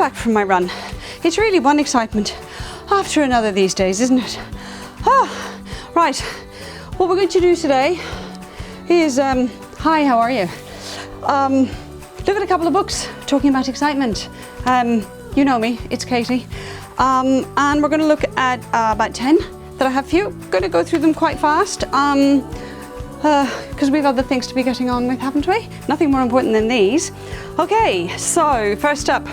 back from my run. It's really one excitement after another these days, isn't it? Right, what we're going to do today is, hi, how are you? Look at a couple of books talking about excitement. You know me, it's Katy. And we're going to look at about 10 that I have for you. Going to go through them quite fast because we've other things to be getting on with, haven't we? Nothing more important than these. Okay, so first up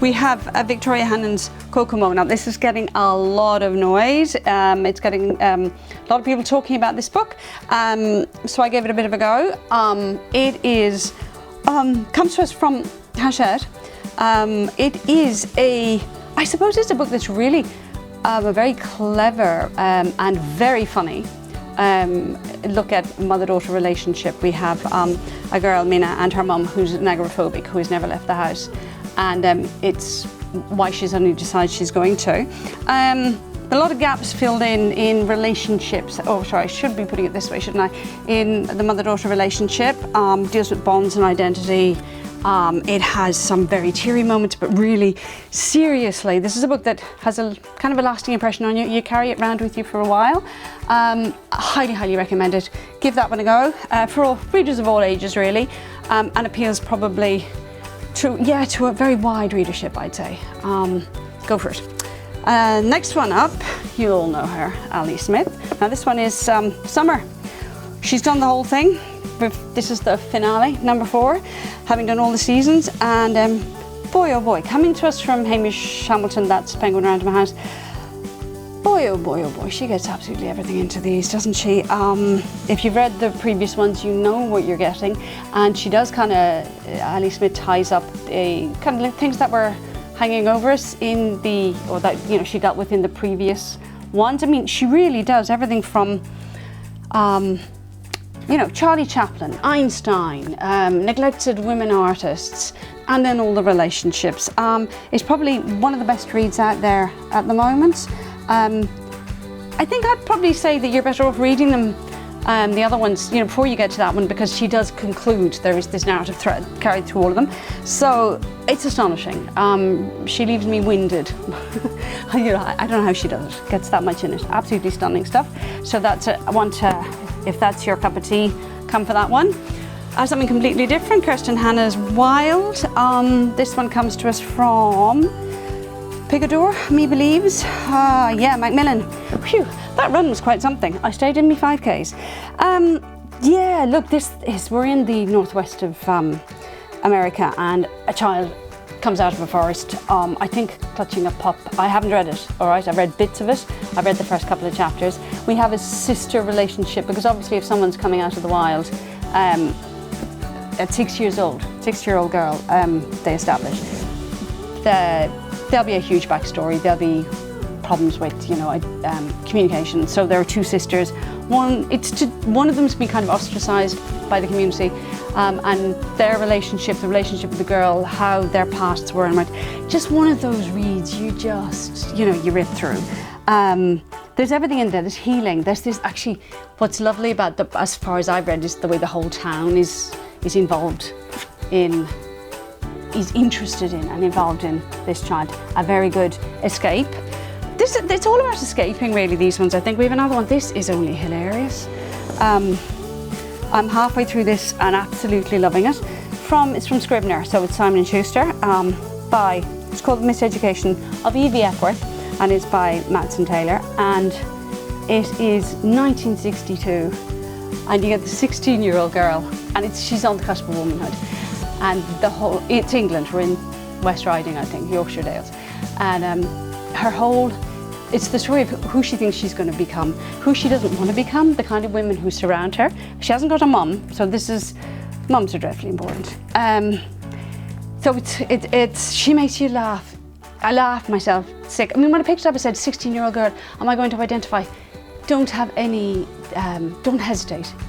we have Victoria Hansons' Kokomo. Now this is getting a lot of noise. It's getting a lot of people talking about this book. So I gave it a bit of a go. It is comes to us from Hansons. It is I suppose it's a book that's really a very clever and very funny look at mother-daughter relationship. We have a girl, Mina, and her mum who's an agoraphobic, who has never left the house, and it's why she suddenly decides she's going to. A lot of gaps filled in relationships. Oh, sorry, I should be putting it this way, shouldn't I? In the mother-daughter relationship, deals with bonds and identity. It has some very teary moments, but really seriously, this is a book that has a kind of a lasting impression on you. You carry it around with you for a while. Highly, highly recommend it. Give that one a go for all readers of all ages, really, and appeals probably to a very wide readership, I'd say. Go for it. Next one up, you all know her, Ali Smith. Now this one is Summer. She's done the whole thing. This is the finale, number 4, having done all the seasons, and boy oh boy, coming to us from Hamish Hamilton, that's Penguin Round My House. Boy oh boy oh boy, she gets absolutely everything into these, doesn't she? If you've read the previous ones, you know what you're getting, and she does kind of, Ali Smith ties up kind of things that were hanging over us that she dealt with in the previous ones. I mean, she really does everything from Charlie Chaplin, Einstein, neglected women artists, and then all the relationships. It's probably one of the best reads out there at the moment. I think I'd probably say that you're better off reading them, the other ones, before you get to that one, because she does conclude there is this narrative thread carried through all of them. So it's astonishing. She leaves me winded. I don't know how she does it. Gets that much in it. Absolutely stunning stuff. So that's if that's your cup of tea, come for that one. Something completely different, Kirsten Hannah's Wild. This one comes to us from Picador, Me Believes. Macmillan. Phew, that run was quite something. I stayed in me 5Ks. Look, we're in the northwest of America, and a child comes out of a forest, I think clutching a pup. I haven't read it, all right? I've read bits of it. I've read the first couple of chapters. We have a sister relationship, because obviously if someone's coming out of the wild, at 6 years old, 6-year-old girl, they establish, there'll be a huge backstory. There'll be problems with, communication. So there are 2 sisters. One of them's been kind of ostracized by the community, and their relationship, the relationship with the girl, how their pasts were, and just one of those reads you just, you rip through. There's everything in there. There's healing. There's this, actually, what's lovely about as far as I've read, is the way the whole town is involved in, is interested in and involved in this child. A very good escape. It's all about escaping, really, these ones. I think we have another one. This is only hilarious. I'm halfway through this and absolutely loving it. It's from Scribner, so it's Simon & Schuster. It's called The Miseducation of Evie Epworth, and it's by Matson Taylor, and it is 1962, and you get the 16-year-old girl, and she's on the cusp of womanhood, and it's England. We're in West Riding, I think, Yorkshire Dales, and it's the story of who she thinks she's going to become, who she doesn't want to become, the kind of women who surround her. She hasn't got a mum, so mums are dreadfully important. So she makes you laugh. I laughed myself sick. I mean, when I picked it up, I said, 16-year-old girl, am I going to identify? Don't hesitate.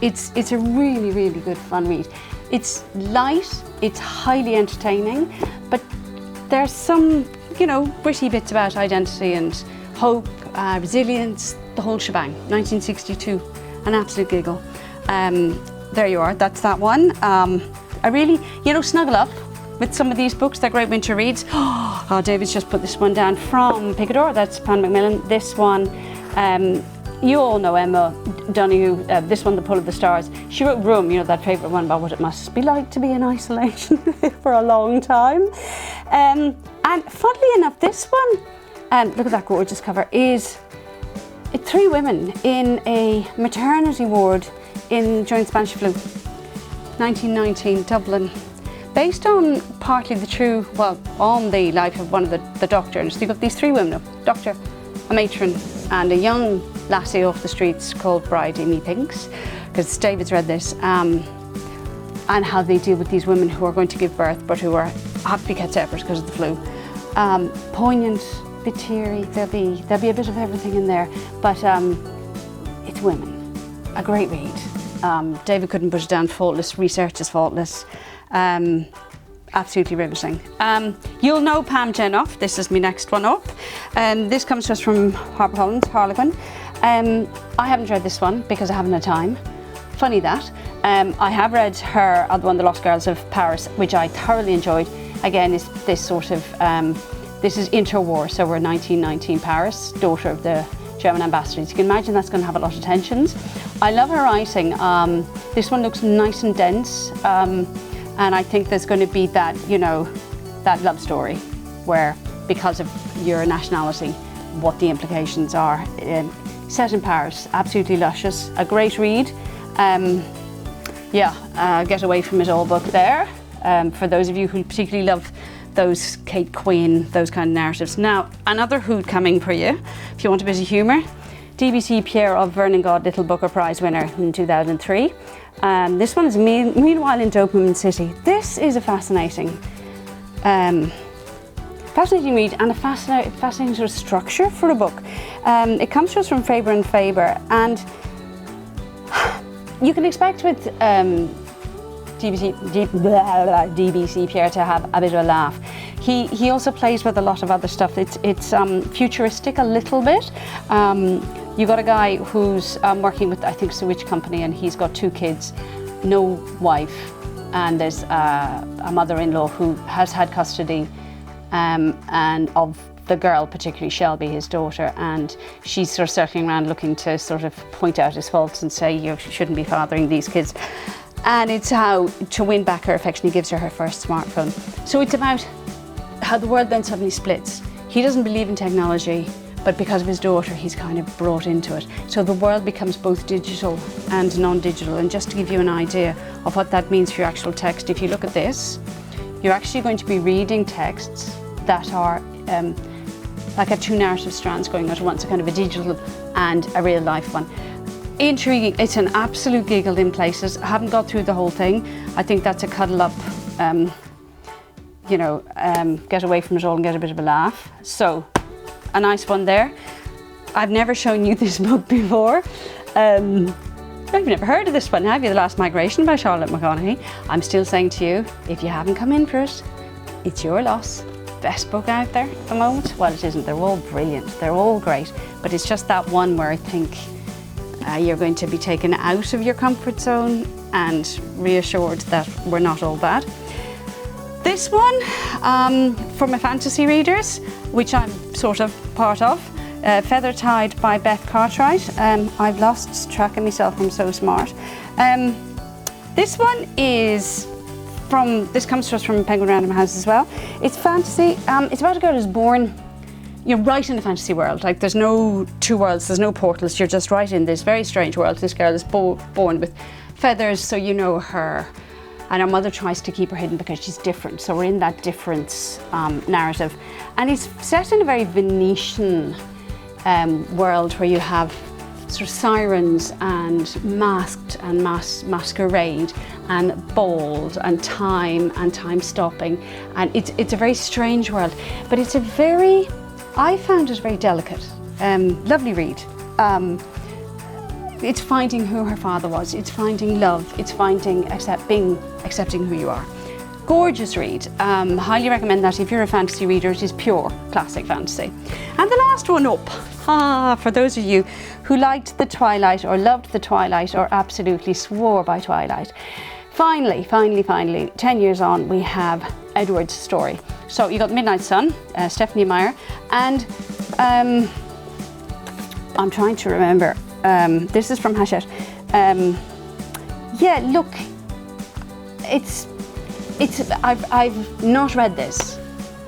It's a really, really good fun read. It's light, it's highly entertaining, but there's some, gritty bits about identity and hope, resilience, the whole shebang. 1962, an absolute giggle. There you are, that's that one. I really, snuggle up with some of these books. They're great winter reads. Oh, David's just put this one down from Picador. That's Pan Macmillan. This one, you all know Emma Donoghue, this one, The Pull of the Stars. She wrote Room, you know, that favourite one about what it must be like to be in isolation for a long time. And funnily enough, this one, look at that gorgeous cover, is 3 women in a maternity ward during the Spanish flu, 1919, Dublin. Based on partly on the life of one of the doctors. You've got these 3 women, a doctor, a matron, and a young lassie off the streets called Bridie, methinks, because David's read this, and how they deal with these women who are going to give birth but who have to be kept separate because of the flu. Poignant, bit teary, there'll be a bit of everything in there, but it's women. A great read. David couldn't put it down, faultless, research is faultless. Absolutely riveting. You'll know Pam Jenoff. This is my next one up. This comes to us from HarperCollins, Harlequin. I haven't read this one because I haven't had time. Funny that. I have read her other one, The Lost Girls of Paris, which I thoroughly enjoyed. Again, is this sort of, this is interwar, so we're 1919 Paris, daughter of the German ambassador. You can imagine that's going to have a lot of tensions. I love her writing. This one looks nice and dense. And I think there's going to be that, you know, that love story where, because of your nationality, what the implications are. Set in Paris, absolutely luscious, a great read. Get away from it all book there. For those of you who particularly love those Kate Quinn, those kind of narratives. Now, another hoot coming for you, if you want a bit of humour. DBC Pierre of Vernon Little Booker Prize winner in 2003. This one is Meanwhile in Dopamine City. This is a fascinating read and a fascinating sort of structure for a book. It comes to us from Faber and Faber, and you can expect with DBC Pierre to have a bit of a laugh. He also plays with a lot of other stuff. It's futuristic a little bit. You've got a guy who's working with, I think, it's a witch company, and he's got 2 kids, no wife, and there's a mother-in-law who has had custody and of the girl, particularly Shelby, his daughter, and she's sort of circling around looking to sort of point out his faults and say, you shouldn't be fathering these kids. And it's how, to win back her affection, he gives her first smartphone. So it's about how the world then suddenly splits. He doesn't believe in technology, but because of his daughter, he's kind of brought into it. So the world becomes both digital and non-digital. And just to give you an idea of what that means for your actual text, if you look at this, you're actually going to be reading texts that are like a 2 narrative strands going at once, a kind of a digital and a real life one. Intriguing. It's an absolute giggle in places. I haven't got through the whole thing. I think that's a cuddle up, get away from it all and get a bit of a laugh. So, a nice one there. I've never shown you this book before. I've never heard of this one, have you? The Last Migration by Charlotte McConaughey. I'm still saying to you, if you haven't come in for it, it's your loss. Best book out there at the moment. Well, it isn't. They're all brilliant. They're all great. But it's just that one where I think you're going to be taken out of your comfort zone and reassured that we're not all bad. This one, for my fantasy readers, which I'm sort of part of, Feathertide by Beth Cartwright. I've lost track of myself, I'm so smart. This one is this comes to us from Penguin Random House as well. It's fantasy. It's about a girl who's born, you're right in the fantasy world. Like, there's no 2 worlds, there's no portals, you're just right in this very strange world. This girl is born with feathers, so you know her. And her mother tries to keep her hidden because she's different. So we're in that difference narrative. And it's set in a very Venetian world where you have sort of sirens and masked and masquerade and balls and time stopping. And it's a very strange world. But it's I found it very delicate. Lovely read. It's finding who her father was, it's finding love, it's finding accepting who you are. Gorgeous read. Highly recommend that if you're a fantasy reader. It is pure classic fantasy. And the last one up, for those of you who liked the Twilight or loved the Twilight or absolutely swore by Twilight, finally, 10 years on, we have Edward's story. So you got Midnight Sun, Stephanie Meyer, and I'm trying to remember. This is from Hachette. Yeah, look, I've not read this.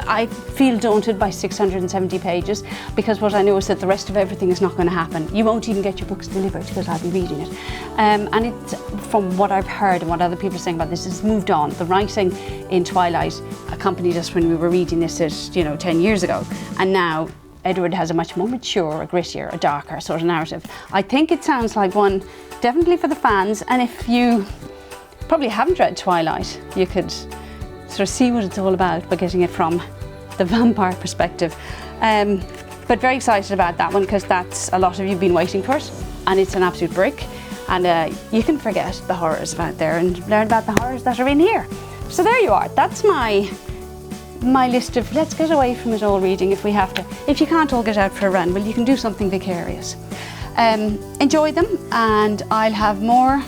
I feel daunted by 670 pages because what I know is that the rest of everything is not going to happen. You won't even get your books delivered because I'll be reading it. And it's, from what I've heard and what other people are saying about this, it's moved on. The writing in Twilight accompanied us when we were reading this at, 10 years ago. And now Edward has a much more mature, a grittier, a darker sort of narrative. I think it sounds like one definitely for the fans, and if you probably haven't read Twilight, you could sort of see what it's all about by getting it from the vampire perspective. But very excited about that one because that's a lot of you've been waiting for it, and it's an absolute brick. And you can forget the horrors out there and learn about the horrors that are in here. So there you are. That's my list of let's get away from it all reading if we have to. If you can't all get out for a run, well, you can do something vicarious. Enjoy them, and I'll have more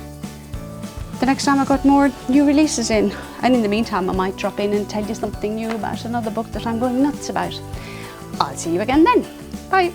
the next time I've got more new releases in. And in the meantime, I might drop in and tell you something new about another book that I'm going nuts about. I'll see you again then. Bye.